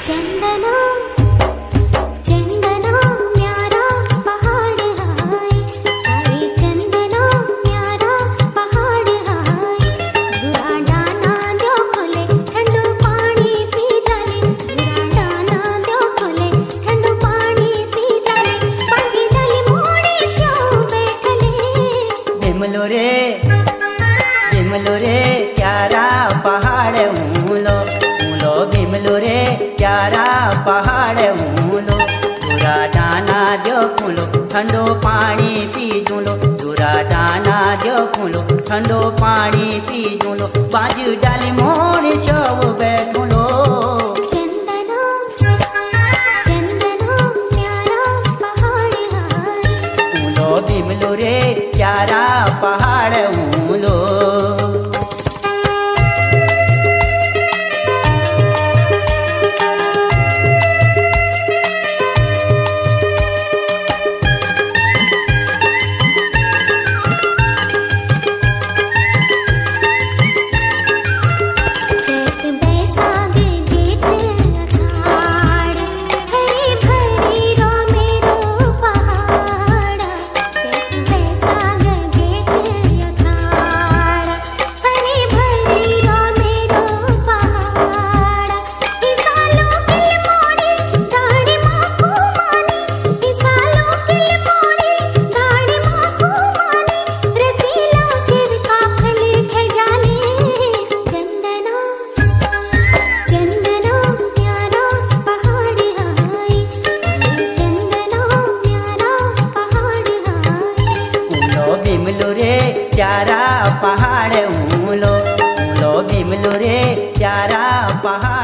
चंदना चंदना न्यारा पहाड़ हाय अरे चंदना न्यारा पहाड़ हाय बुरा डाना दो खोले ठंडो पानी पी जाले बुरा डाना दो खोले ठंडो पानी पी जाले पाजी डाली मोड़ी सो बैठले बिमलो रे प्यारा पहाड़ ऊलो ऊलो बिमलो रे प्यारा पहाड़ ऊलो दूरा डाना जो खूलो ठंडो पानी पी जूलो दूरा डाना जो खूलो ठंडो पानी पी जूलो बाजू डाली मोर शव बैठूलो चंदना चंदना न्यारा पहाड़ हाय ऊलो बिमलो रे प्यारा पहाड़ ऊलो प्यारा पहाड़ ऊलो ऊलो बिमलो रे प्यारा पहाड़।